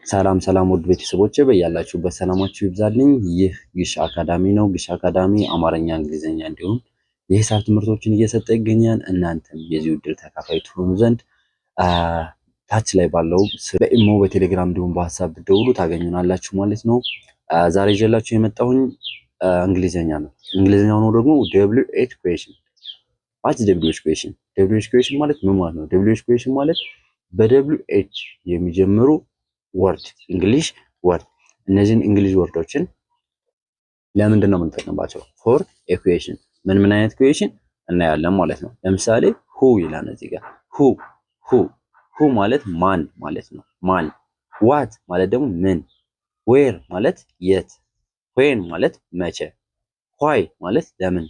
ሰላም ሰላም ውድ ቤተሰቦቼ በያላችሁበት ሰላማችሁ ይብዛልኝ። ይህ ግሽ አካዳሚ ነው። ግሽ አካዳሚ አማርኛ፣ እንግሊዝኛ እንዲሁም የሂሳብ ትምህርቶችን እየሰጠ ይገኛል። እናንተም የዚህ ውድድር ተካፋይ ትሆኑ ዘንድ ታች ላይ ባለው በኢሞ በቴሌግራም እንዲሁም በሀሳብ ብትደውሉ ታገኙናላችሁ ማለት ነው። ዛሬ ይዤላችሁ የመጣሁኝ እንግሊዝኛ ነው። እንግሊዝኛው ነው ደግሞ WH ኩዌሽን። ዋት WH ኩዌሽን? WH ኩዌሽን ማለት ምን ማለት ነው? WH ኩዌሽን ማለት በWH የሚጀምሩ ወርድ እንግሊሽ ወርድ። እነዚህን እንግሊሽ ወርዶችን ለምንድን ነው የምንጠቀምባቸው? ፎር ኢኩዌሽን። ምን ምን አይነት ኢኩዌሽን እናያለን ማለት ነው። ለምሳሌ ሁ ይላል እዚህ ጋር ሁ ማለት ማን ማለት ነው። ማን። ዋት ማለት ደግሞ ምን። ዌር ማለት የት። ዌን ማለት መቼ። ዋይ ማለት ለምን።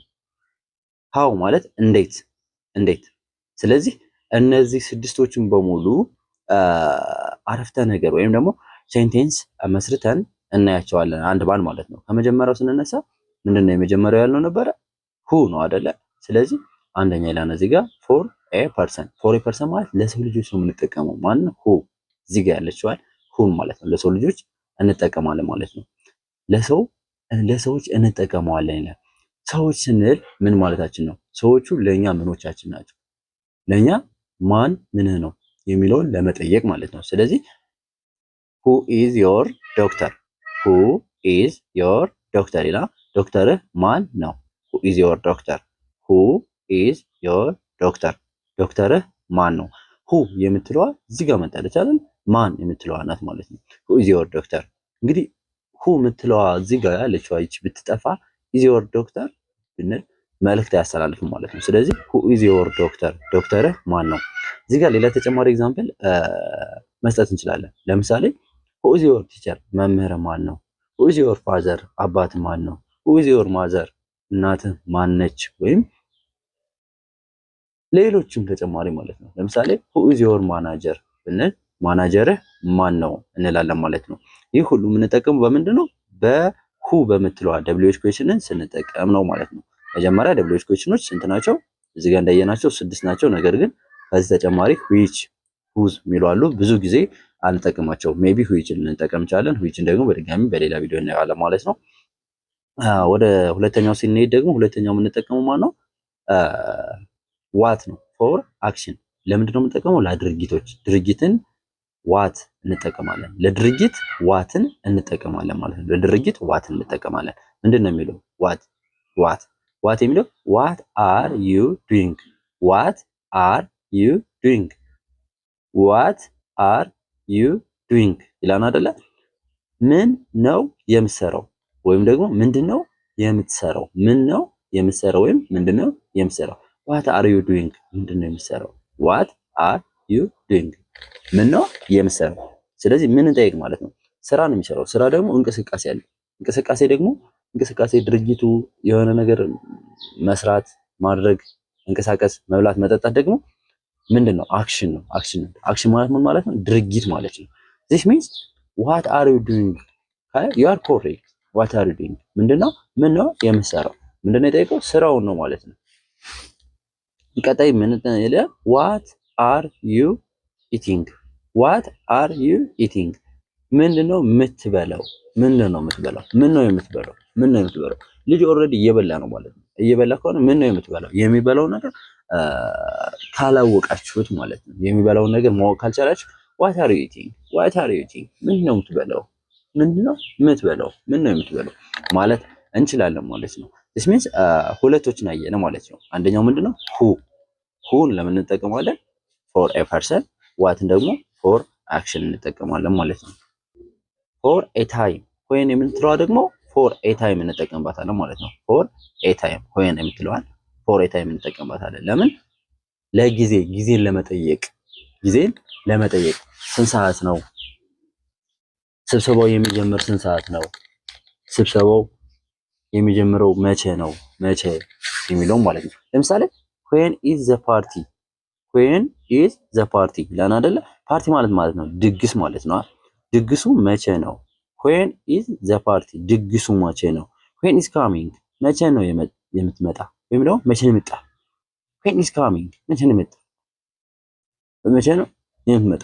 ሃው ማለት እንዴት። ስለዚህ እነዚህ ስድስቶችን በሙሉ አረፍተ ነገር ወይም ደግሞ ሴንቴንስ መስርተን እናያቸዋለን አንድ ባንድ ማለት ነው። ከመጀመሪያው ስንነሳ ምንድነው የመጀመሪያው ያልነው ነበረ? ሁ ነው አይደለ? ስለዚህ አንደኛ ይላል እዚህ ጋር ፎር ኤ ፐርሰን ማለት ለሰው ልጆች ነው የምንጠቀመው። ማን ሁ እዚህ ጋር ያለችዋል ሁን ማለት ነው። ለሰው ልጆች እንጠቀማለን ማለት ነው። ለሰዎች እንጠቀመዋለን ይላል። ሰዎች ስንል ምን ማለታችን ነው? ሰዎቹ ለኛ ምኖቻችን ናቸው። ለኛ ማን ምንህ ነው የሚለውን ለመጠየቅ ማለት ነው። ስለዚህ who is your doctor? who is your doctor ይላል። ዶክተርህ ማን ነው? who is your doctor? who is your doctor? ዶክተርህ ማን ነው? who የምትለዋ እዚህ ጋር መጣለች አይደል? ማን የምትለዋ ናት ማለት ነው። who is your doctor? እንግዲህ who የምትለዋ እዚህ ጋር ያለችዋ ይች ብትጠፋ is your doctor ብንል መልእክት አያስተላልፍም ማለት ነው። ስለዚህ who is your doctor? ዶክተርህ ማን ነው? እዚህ ጋር ሌላ ተጨማሪ ኤግዛምፕል መስጠት እንችላለን። ለምሳሌ who is your teacher? መምህር ማን ነው? who is your father? አባት ማን ነው? who is your mother? እናትህ ማን ነች? ወይም ሌሎችም ተጨማሪ ማለት ነው። ለምሳሌ who is your manager ብንል ማናጀርህ ማን ነው እንላለን ማለት ነው። ይህ ሁሉ የምንጠቀመው በምንድን ነው? በሁ በምትለዋ WH ኩዌሽንን ስንጠቀም ነው ማለት ነው። መጀመሪያ WH ኩዌሽኖች ስንት ናቸው? እዚህ ጋር እንዳየናቸው 6 ናቸው። ነገር ግን ከዚህ ተጨማሪ which whose የሚሉ አሉ። ብዙ ጊዜ አንጠቀማቸው። ሜቢ whichን ልንጠቀም እንችላለን። whichን ደግሞ በድጋሚ በሌላ ቪዲዮ እናየዋለን ማለት ነው። ወደ ሁለተኛው ስንሄድ ደግሞ ሁለተኛው የምንጠቀመው ማን ነው? ዋት ነው። ፎር አክሽን። ለምንድን ነው የምንጠቀመው? ለድርጊቶች። ድርጊትን ዋት እንጠቀማለን። ለድርጊት ዋትን እንጠቀማለን ማለት ነው። ለድርጊት ዋትን እንጠቀማለን። ምንድን ነው የሚለው? ዋት የሚለው ዋት አር ዩ ዱይንግ። ዋት አር ዩ ዱይንግ። ዋት አር ዩ ዱይንግ ይላል አይደለ? ምን ነው የምትሰራው ወይም ደግሞ ምንድነው የምትሰራው። ምን ነው የምትሰራው ወይም ምንድነው የምትሰራው። ዋት አር ዩ ዱይንግ ምንድነው የምትሰራው። ዋት አር ዩ ዱይንግ ምን ነው የምትሰራው። ስለዚህ ምን እንጠይቅ ማለት ነው። ስራ ነው የሚሰራው። ስራ ደግሞ እንቅስቃሴ አለ። እንቅስቃሴ ድርጊቱ የሆነ ነገር መስራት፣ ማድረግ፣ መንቀሳቀስ፣ መብላት፣ መጠጣት ደግሞ ምንድነው? አክሽን ነው። አክሽን ማለት ምን ማለት ነው? ድርጊት ማለት ነው። this means what are you doing? you are correct. what are you doing ምንድነው? ምን ነው የምትሰራው። ምንድነው የጠየቀው? ስራውን ነው ማለት ነው። ቀጣይ ምን ይላል? what are you eating? what are you eating ምንድነው የምትበላው። ምን ነው የምትበላው። ልጅ ኦልሬዲ እየበላ ነው ማለት ነው። እየበላ ከሆነ ምን ነው የምትበላው። የሚበላው ነገር ካላወቃችሁት ማለት ነው። የሚበላውን ነገር ማወቅ ካልቻላችሁ what are you eating ምን ነው የምትበላው ማለት እንችላለን ማለት ነው። this means ሁለቶችን አየን ማለት ነው። አንደኛው ምንድነው? ሁን ለምን እንጠቀማለን? for a person። ዋትን ደግሞ for action እንጠቀማለን ማለት ነው። for a time when የምንትለዋ ደግሞ for a time እንጠቀምባታለን ማለት ነው። for a time when የምትለዋን for a time እንጠቀምባታለን። ለምን? ጊዜን ለመጠየቅ ስንት ሰዓት ነው ስብሰባው የሚጀምር? ስንት ሰዓት ነው ስብሰባው የሚጀምረው? መቼ ነው የሚለው ማለት ነው። ለምሳሌ when is the party ላና አይደለ? ፓርቲ ማለት ነው ድግስ ማለት ነው። ድግሱ መቼ ነው? when is the party ድግሱ መቼ ነው? when is coming መቼ ነው የምትመጣ ወይም ደግሞ መቼ ነው የምትመጣ። when is coming መቼ ነው የምትመጣ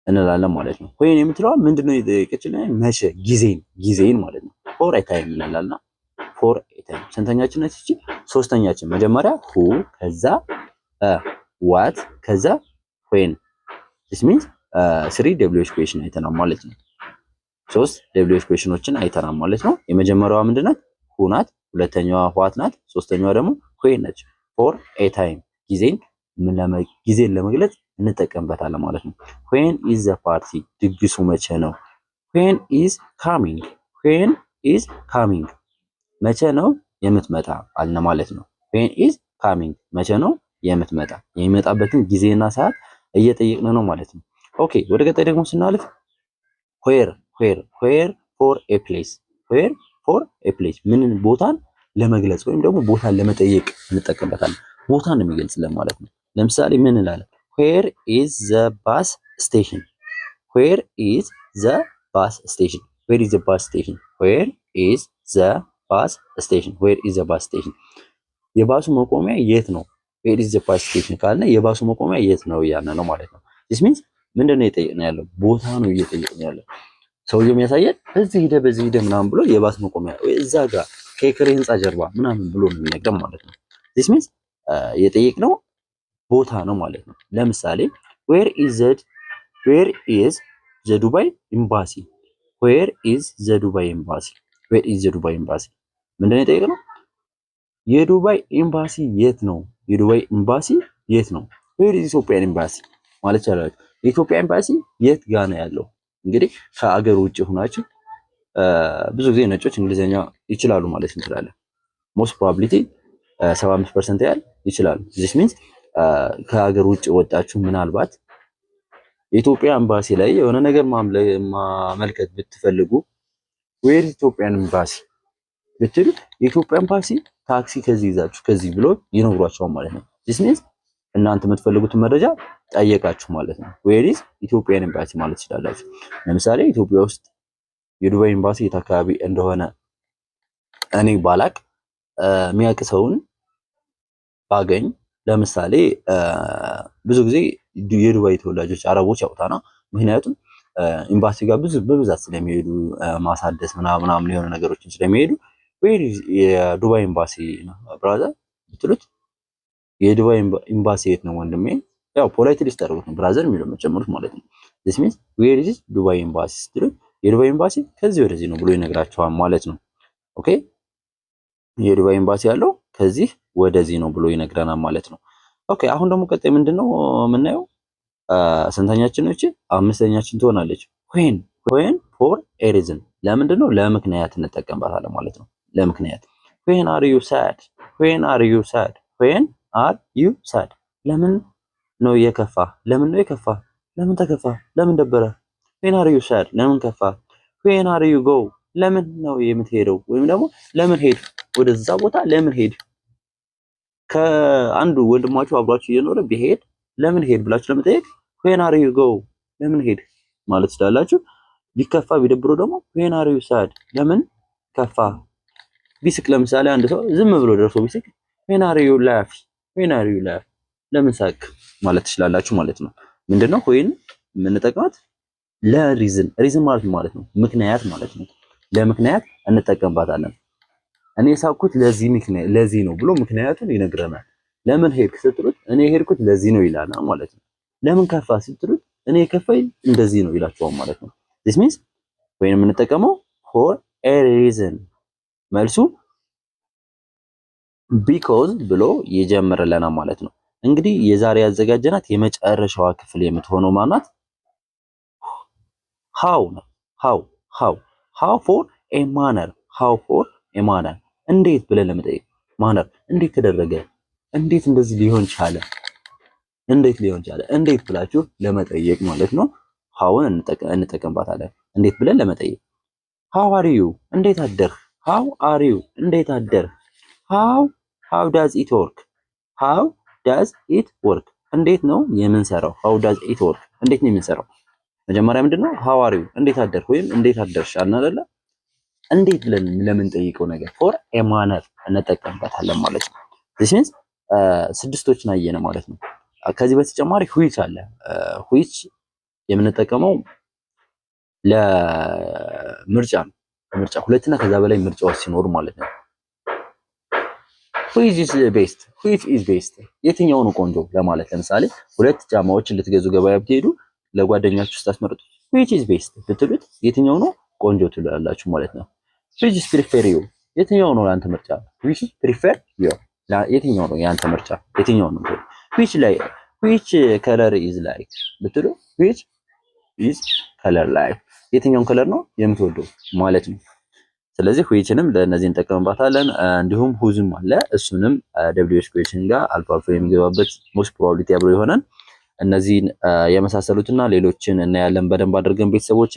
እንላለን ማለት ነው። ዌን የምትለዋ ምንድነው የጠየቀችልን? መቼ ጊዜን ማለት ነው። ፎር ኤ ታይም እንላልና ፎር ኤ ታይም ስንተኛችን ነች እቺ? ሶስተኛችን። መጀመሪያ ሁ ከዛ ዋት ከዛ ዌን this means 3 WH ኩዌሽን አይተናል ማለት ነው። 3 WH ኩዌሽኖችን አይተናል ማለት ነው። የመጀመሪያዋ ምንድናት? ሁ ናት። ሁለተኛዋ ዋት ናት። ሶስተኛዋ ደግሞ ዌን ነች። ፎር ኤ ታይም ጊዜን ለመግለጽ እንጠቀምበታለን ማለት ነው። ዌን ኢዝ ዘ ፓርቲ ድግሱ መቼ ነው? ዌን ኢዝ ካሚንግ መቼ ነው የምትመጣ አልነ ማለት ነው። ዌን ኢዝ ካሚንግ መቼ ነው የምትመጣ? የሚመጣበትን ጊዜና ሰዓት እየጠየቅን ነው ማለት ነው። ኦኬ ወደ ቀጣይ ደግሞ ስናልፍ ዌር ፎር ኤ ፕሌስ ምን ቦታን ለመግለጽ ወይም ደግሞ ቦታን ለመጠየቅ እንጠቀምበታለን። ቦታን ነው የሚገልጽልን ማለት ነው። ለምሳሌ ምን እንላለን? ዌር ኢዝ ዘ ባስ ስቴሽን ዌር ኢዝ ዘ ባስ ስቴሽን የባሱ መቆሚያ የት ነው? ዌር ኢዝ ዘ ባስ ስቴሽን ካለ የባሱ መቆሚያ የት ነው እያልን ነው ማለት ነው። this means ምንድነው እየጠየቅን ያለው? ቦታ ነው እየጠየቅን ያለው። ሰውየው የሚያሳየን በዚህ ሂደ ምናምን ብሎ የባስ መቆሚያ ወይ እዛ ጋር ከከሬ ህንጻ ጀርባ ምናምን ብሎ ነው የሚነግረን ማለት ነው። this means የጠየቅነው ቦታ ነው ማለት ነው። ለምሳሌ where is the Dubai embassy ምንድነው የጠየቅነው? የዱባይ ኤምባሲ የት ነው? where is Ethiopian embassy ማለት ይቻላል። የኢትዮጵያ ኤምባሲ የት ጋር ነው ያለው? እንግዲህ ከአገር ውጭ ሆናችሁ ብዙ ጊዜ ነጮች እንግሊዘኛ ይችላሉ ማለት እንችላለን። ሞስት ፕሮባቢሊቲ 75% ያህል ይችላሉ። this means ከሀገር ውጭ ወጣችሁ ምናልባት የኢትዮጵያ ኤምባሲ ላይ የሆነ ነገር ማመልከት ብትፈልጉ ዌር ኢትዮጵያን ኤምባሲ ብትሉ የኢትዮጵያ ኤምባሲ ታክሲ ከዚህ ይዛችሁ ከዚህ ብሎ ይነግሯቸዋል ማለት ነው። this means እናንተ የምትፈልጉትን መረጃ ጠየቃችሁ ማለት ነው። ዌር ኢዝ ኢትዮጵያን ኤምባሲ ማለት ትችላላችሁ። ለምሳሌ ኢትዮጵያ ውስጥ የዱባይ ኤምባሲ የት አካባቢ እንደሆነ እኔ ባላቅ የሚያውቅ ሰውን ባገኝ ለምሳሌ ብዙ ጊዜ የዱባይ ተወላጆች አረቦች ያውቁታና ምክንያቱም ኤምባሲ ጋር በብዛት ስለሚሄዱ ማሳደስ ምናምን የሆነ ነገሮችን ስለሚሄዱ ዌር ኢዝ የዱባይ ኤምባሲ ብራዘር ብትሉት የዱባይ ኤምባሲ የት ነው ወንድሜ? ያው ፖላይትሊ ስታደርጉት ነው ብራዘር የሚለው መጨመሩት ማለት ነው። this means ዌር ኢዝ ዱባይ ኤምባሲ ስትሉት የዱባይ ኤምባሲ ከዚህ ወደዚህ ነው ብሎ ይነግራቸዋል ማለት ነው። ኦኬ የዱባይ ኤምባሲ ያለው ከዚህ ወደዚህ ነው ብሎ ይነግረናል ማለት ነው። ኦኬ አሁን ደግሞ ቀጣይ ምንድነው የምናየው? ስንተኛችን ነች? አምስተኛችን ትሆናለች። ዌን ፎር ኤ ሪዝን ለምንድነው? ለምክንያት እንጠቀምባታለን ማለት ነው። ለምክንያት ዌን አር ዩ ሳድ ለምን ነው የከፋ? ለምን ተከፋ? ለምን ደበረ? ዌን አር ዩ ሳድ ለምን ከፋ? ዌን አር ዩ ጎ ለምን ነው የምትሄደው? ወይም ደግሞ ለምን ሄድ? ወደዛ ቦታ ለምን ሄድ? ከአንዱ ወንድማችሁ አብሯችሁ እየኖረ ቢሄድ ለምን ሄድ ብላችሁ ለመጠየቅ ዌን አር ዩ ጎ ለምን ሄድ ማለት ትችላላችሁ። ቢከፋ ቢደብረው ደግሞ ዌን አር ዩ ሳድ ለምን ከፋ? ቢስቅ ለምሳሌ አንድ ሰው ዝም ብሎ ደርሶ ቢስቅ ዌን አር ዩ ላፍ ለምን ሳቅ ማለት ትችላላችሁ ማለት ነው። ምንድነው ዌን የምንጠቀማት ለሪዝን ማለት ነው ምክንያት ማለት ነው። ለምክንያት እንጠቀምባታለን። እኔ ሳቅኩት ለዚህ ነው ብሎ ምክንያቱን ይነግረናል። ለምን ሄድክ ስትሉት እኔ ሄድኩት ለዚህ ነው ይላል ማለት ነው። ለምን ከፋ ስትሉት እኔ ከፋኝ እንደዚህ ነው ይላችኋል ማለት ነው። this means ወይንም የምንጠቀመው for a reason መልሱ because ብሎ ይጀምርልናል ማለት ነው። እንግዲህ የዛሬ ያዘጋጀናት የመጨረሻዋ ክፍል የምትሆነው ማናት? how ነው። how for a manner እንዴት ብለን ለመጠየቅ ማነር እንዴት ተደረገ? እንዴት እንደዚህ ሊሆን ቻለ? እንዴት ብላችሁ ለመጠየቅ ማለት ነው። ሃውን እንጠቀምባታለን እንዴት ብለን ለመጠየቅ። how are you እንዴት አደርህ? እንዴት አደርህ? how does it work እንዴት ነው የምንሰራው? how does it work እንዴት ነው የምንሰራው? መጀመሪያ ምንድነው how are you እንዴት አደርህ ወይም እንዴት አደርሽ አልን አይደለ? እንዴት ብለን ለምንጠይቀው ነገር ፎር ኤ ማነር እንጠቀምበታለን ማለት ነው። this means ስድስቶችን አየነ ማለት ነው። ከዚህ በተጨማሪ which አለ which የምንጠቀመው ለምርጫ ነው። ምርጫ ሁለትና ከዛ በላይ ምርጫዎች ሲኖሩ ማለት ነው። which is best which is best የትኛው ነው ቆንጆ ለማለት ለምሳሌ ሁለት ጫማዎችን ልትገዙ ገበያ ብትሄዱ ለጓደኛችሁ ስታስመርጡ which is best ብትሉት የትኛው ነው ቆንጆ ትላላችሁ ማለት ነው። which is prefer you የትኛው ነው ያንተ ምርጫ? which is prefer you የትኛው ነው ያንተ ምርጫ? የትኛው ነው? which color is like ብትሉ which is color like የትኛውን ከለር ነው የምትወደው ማለት ነው። ስለዚህ whichንም ለእነዚህ እንጠቀምባታለን። እንዲሁም whosም አለ እሱንም WH question ጋር አልፎ አልፎ የሚገባበት most probability አብሮ ይሆናል። እነዚህን የመሳሰሉትና ሌሎችን እናያለን በደንብ አድርገን። ቤተሰቦቼ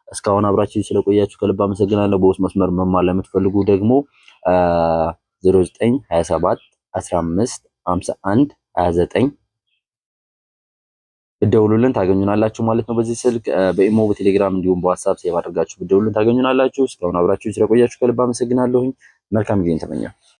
እስካሁን አብራችሁ ስለቆያችሁ ከልብ አመሰግናለሁ። በውስጥ መስመር መማር ለምትፈልጉ ደግሞ 0927 15 51 29 ብደውሉልን ታገኙናላችሁ ማለት ነው። በዚህ ስልክ በኢሞ በቴሌግራም እንዲሁም በዋትስአፕ ሴቭ አድርጋችሁ ብደውሉልን ታገኙናላችሁ። እስካሁን አብራችሁ ስለቆያችሁ ከልብ አመሰግናለሁኝ። መልካም ጊዜ ተመኘሁ።